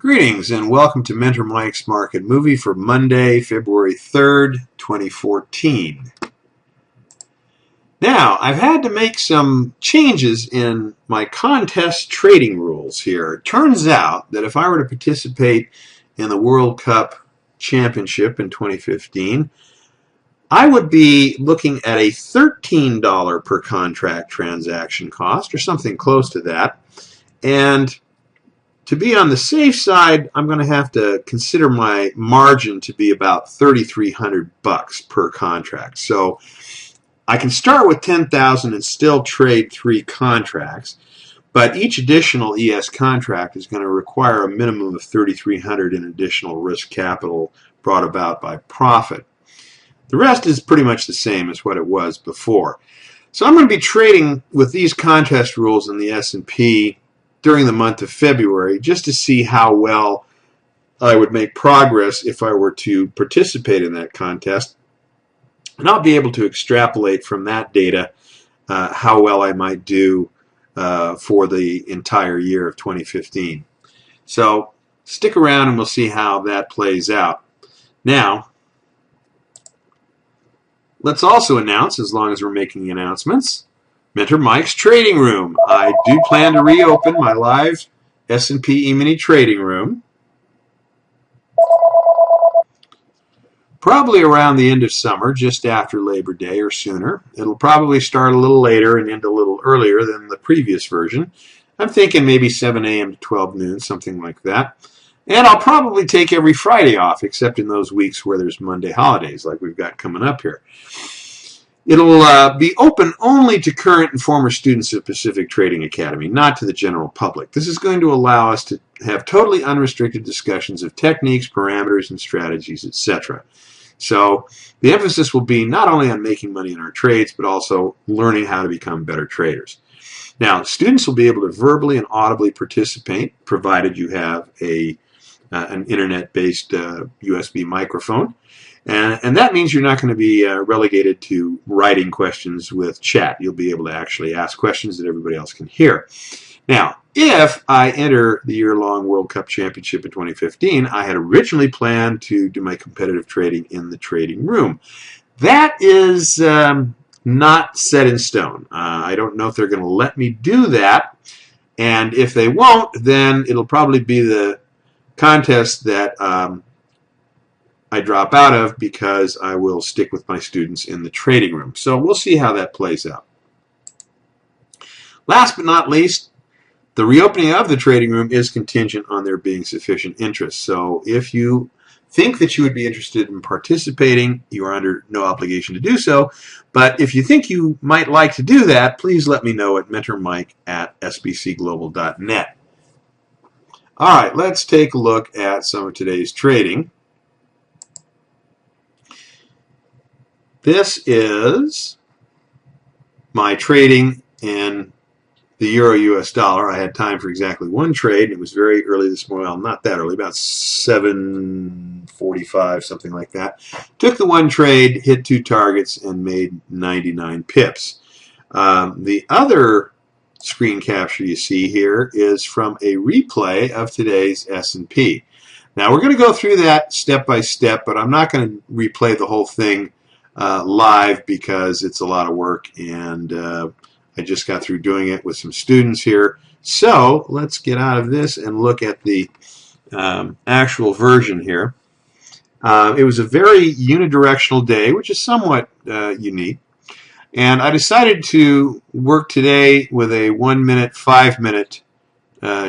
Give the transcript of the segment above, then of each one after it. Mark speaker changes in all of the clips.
Speaker 1: Greetings and welcome to Mentor Mike's Market Movie for Monday, February 3rd, 2014. Now, I've had to make some changes in my contest trading rules here. It turns out that if I were to participate in the World Cup Championship in 2015, I would be looking at a $13 per contract transaction cost or something close to that. And to be on the safe side, I'm going to have to consider my margin to be about $3,300 per contract. So I can start with $10,000 and still trade 3 contracts, but each additional ES contract is going to require a minimum of $3,300 in additional risk capital brought about by profit. The rest is pretty much the same as what it was before. So I'm going to be trading with these contest rules in the S&P during the month of February just to see how well I would make progress if I were to participate in that contest. And I'll be able to extrapolate from that data how well I might do for the entire year of 2015. So stick around and we'll see how that plays out. Now, let's also announce, as long as we're making announcements, Mentor Mike's Trading Room. I do plan to reopen my live S&P E-mini trading room probably around the end of summer, just after Labor Day or sooner. It'll probably start a little later and end a little earlier than the previous version. I'm thinking maybe 7 a.m. to 12 noon, something like that. And I'll probably take every Friday off, except in those weeks where there's Monday holidays like we've got coming up here. It'll be open only to current and former students of Pacific Trading Academy, not to the general public. This is going to allow us to have totally unrestricted discussions of techniques, parameters, and strategies, etc. So the emphasis will be not only on making money in our trades, but also learning how to become better traders. Now, students will be able to verbally and audibly participate, provided you have an internet-based USB microphone. And that means you're not going to be relegated to writing questions with chat. You'll be able to actually ask questions that everybody else can hear. Now, if I enter the year-long World Cup Championship in 2015, I had originally planned to do my competitive trading in the trading room. That is not set in stone. I don't know if they're going to let me do that. And if they won't, then it'll probably be the contest that I drop out of, because I will stick with my students in the trading room. So we'll see how that plays out. Last but not least, the reopening of the trading room is contingent on there being sufficient interest. So if you think that you would be interested in participating, you are under no obligation to do so. But if you think you might like to do that, please let me know at mentormike@sbcglobal.net. All right, let's take a look at some of today's trading. This is my trading in the Euro-US dollar. I had time for exactly one trade, and it was very early this morning. Well, not that early, about 7:45, something like that. Took the one trade, hit 2 targets, and made 99 pips. The other screen capture you see here is from a replay of today's S&P. Now, we're going to go through that step by step, but I'm not going to replay the whole thing live because it's a lot of work, and I just got through doing it with some students here. So let's get out of this and look at the actual version here. It was a very unidirectional day, which is somewhat unique. And I decided to work today with a 1-minute, 5-minute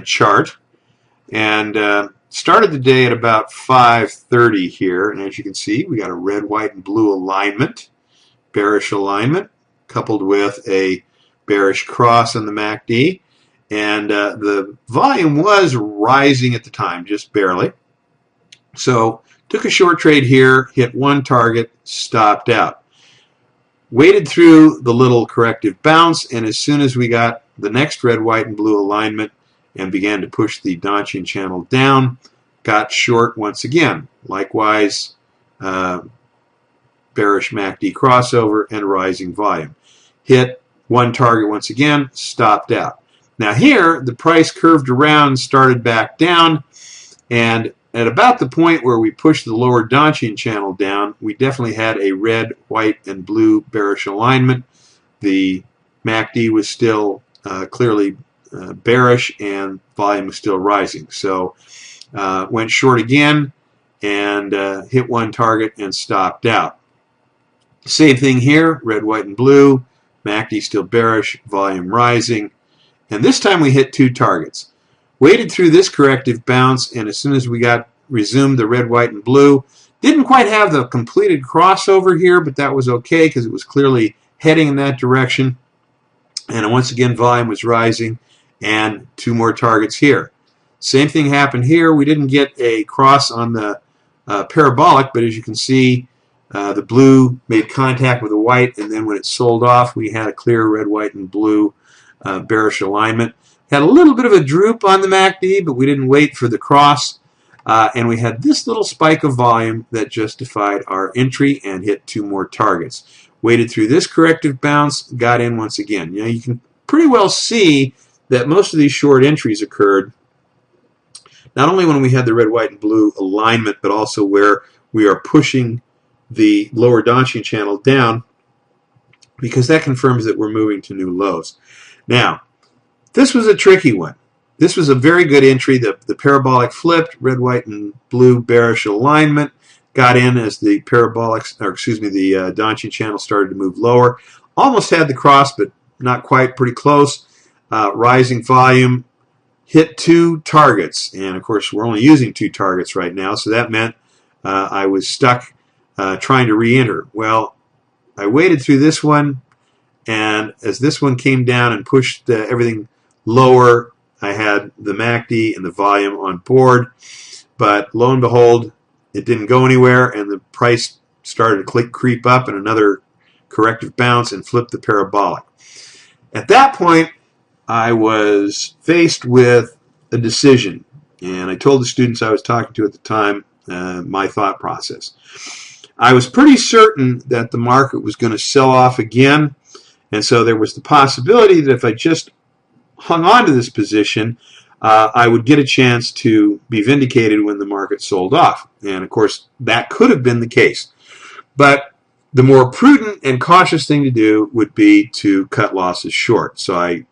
Speaker 1: chart, and started the day at about 5:30 here. And as you can see, we got a red, white, and blue alignment, bearish alignment, coupled with a bearish cross on the MACD. And the volume was rising at the time, just barely. So took a short trade here, hit one target, stopped out. Waited through the little corrective bounce, and as soon as we got the next red, white, and blue alignment and began to push the Donchian channel down, got short once again. Likewise, bearish MACD crossover and rising volume. Hit one target once again, stopped out. Now here, the price curved around, started back down, And at about the point where we pushed the lower Donchian channel down, we definitely had a red, white, and blue bearish alignment. The MACD was still clearly bearish, and volume was still rising. So went short again and hit one target and stopped out. Same thing here, red, white, and blue. MACD still bearish, volume rising. And this time we hit two targets. Waited through this corrective bounce, and as soon as we got resumed the red, white, and blue, didn't quite have the completed crossover here, but that was okay because it was clearly heading in that direction. And once again, volume was rising, and two more targets here. Same thing happened here. We didn't get a cross on the parabolic, but as you can see, the blue made contact with the white, and then when it sold off, we had a clear red, white, and blue bearish alignment. Had a little bit of a droop on the MACD, but we didn't wait for the cross. And we had this little spike of volume that justified our entry and hit two more targets. Waited through this corrective bounce, got in once again. You can pretty well see that most of these short entries occurred not only when we had the red, white, and blue alignment, but also where we are pushing the lower Donchian channel down, because that confirms that we're moving to new lows. Now, this was a tricky one. This was a very good entry. The parabolic flipped, red, white, and blue bearish alignment. Got in as the the Donchian channel started to move lower. Almost had the cross, but not quite, pretty close. Rising volume, hit two targets. And of course, we're only using two targets right now, so that meant I was stuck trying to re-enter. Well, I waited through this one, and as this one came down and pushed everything lower, I had the MACD and the volume on board, but lo and behold, it didn't go anywhere, and the price started to creep up in another corrective bounce and flipped the parabolic. At that point, I was faced with a decision, and I told the students I was talking to at the time my thought process. I was pretty certain that the market was going to sell off again, and so there was the possibility that if I just hung on to this position, I would get a chance to be vindicated when the market sold off. And of course, that could have been the case. But the more prudent and cautious thing to do would be to cut losses short. So I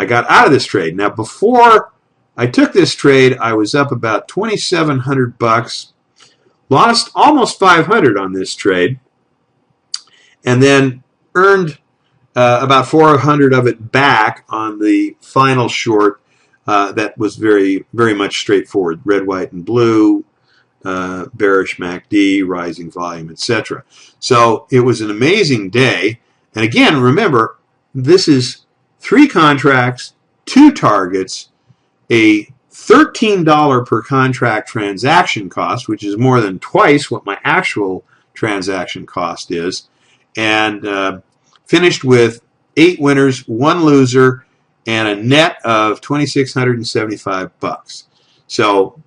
Speaker 1: got out of this trade. Now, before I took this trade, I was up about $2,700, lost almost $500 on this trade, and then earned about $400 of it back on the final short that was very, very much straightforward. Red, white, and blue, bearish MACD, rising volume, etc. So it was an amazing day. And again, remember, this is 3 contracts, 2 targets, a $13 per contract transaction cost, which is more than twice what my actual transaction cost is, and finished with 8 winners, 1 loser, and a net of $2,675. So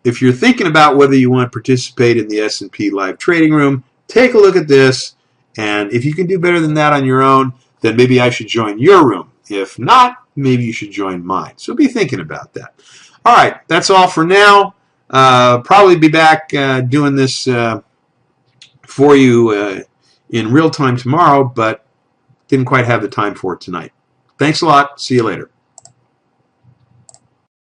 Speaker 1: if you're thinking about whether you want to participate in the S&P Live Trading Room, take a look at this, and if you can do better than that on your own, then maybe I should join your room. If not, maybe you should join mine. So be thinking about that. All right, that's all for now. Probably be back doing this for you in real time tomorrow, but didn't quite have the time for it tonight. Thanks a lot. See you later.